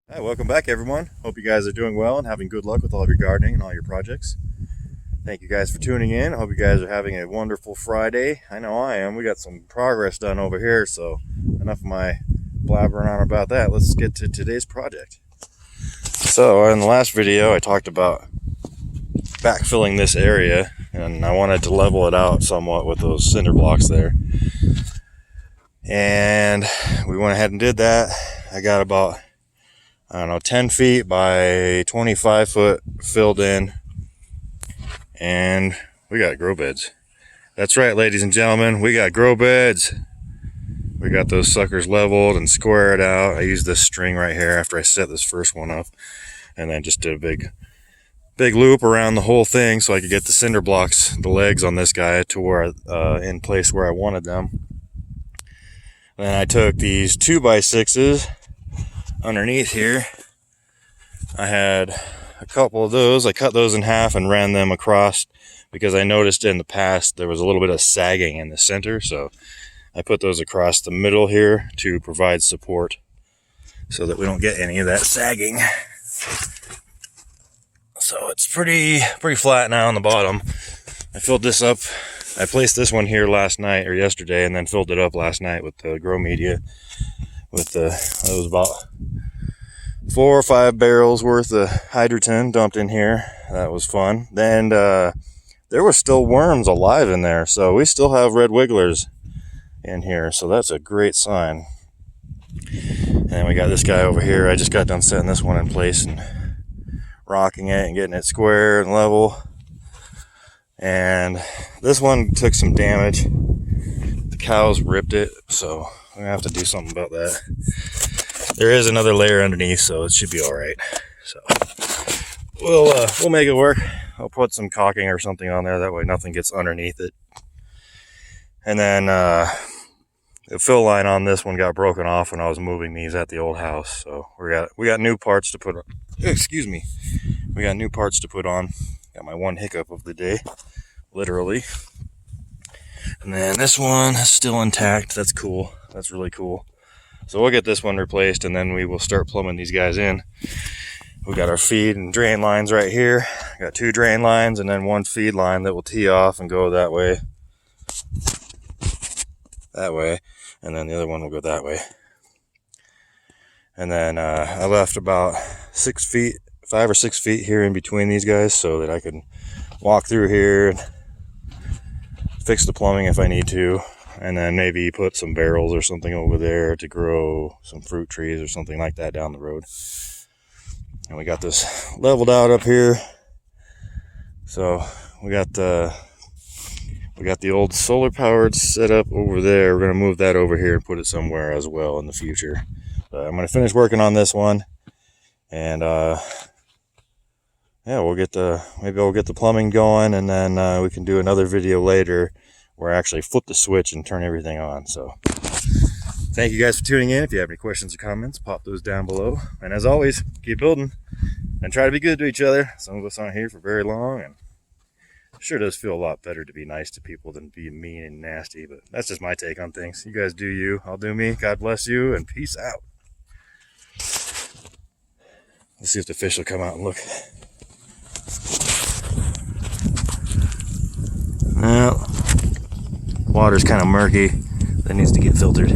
Hi, welcome back everyone. Hope you guys are doing well and having good luck with all of your gardening and all your projects. Thank you guys for tuning in. I hope you guys are having a wonderful Friday. I know I am. We got some progress done over here, so enough of my blabbering on about that. Let's get to today's project. So in the last video I talked about backfilling this area, and I wanted to level it out somewhat with those cinder blocks there. And we went ahead and did that. I got about 10 feet by 25 foot filled in, and we got grow beds. That's right, ladies and gentlemen, we got grow beds. We got those suckers leveled and squared out. I used this string right here after I set this first one up, and then just did a big loop around the whole thing so I could get the cinder blocks, the legs on this guy, to where in place where I wanted them. Then I took these 2x6s underneath here. I had a couple of those. I cut those in half and ran them across because I noticed in the past there was a little bit of sagging in the center, so I put those across the middle here to provide support so that we don't get any of that sagging. So it's pretty flat now on the bottom. I filled this up. I placed this one here last night or yesterday, and then filled it up last night with the grow media. It was about 4 or 5 barrels worth of hydroton dumped in here. That was fun. Then there were still worms alive in there, so we still have red wigglers in here, so that's a great sign. And then we got this guy over here. I just got done setting this one in place and rocking it and getting it square and level. And this one took some damage. The cows ripped it, so I'm gonna have to do something about that. There is another layer underneath, so it should be all right. So we'll make it work. I'll put some caulking or something on there, that way nothing gets underneath it. And then the fill line on this one got broken off when I was moving these at the old house, so we got new parts to put on. Excuse me. We got new parts to put on. Got my one hiccup of the day, literally. And then this one is still intact. That's cool. That's really cool. So we'll get this one replaced, and then we will start plumbing these guys in. We got our feed and drain lines right here. Got 2 drain lines and then 1 feed line that will tee off and go that way, and then the other one will go that way. And then I left about 5 or 6 feet here in between these guys so that I can walk through here and fix the plumbing if I need to, and then maybe put some barrels or something over there to grow some fruit trees or something like that down the road. And we got this leveled out up here. So we got the old solar powered setup over there. We're gonna move that over here and put it somewhere as well in the future. But I'm gonna finish working on this one, and yeah, maybe I'll get the plumbing going, and then we can do another video later where I actually flip the switch and turn everything on. So thank you guys for tuning in. If you have any questions or comments, pop those down below. And as always, keep building and try to be good to each other. Some of us aren't here for very long, and it sure does feel a lot better to be nice to people than be mean and nasty, but that's just my take on things. You guys do you, I'll do me. God bless you, and peace out. Let's see if the fish will come out and look. Well, water's kind of murky. That needs to get filtered.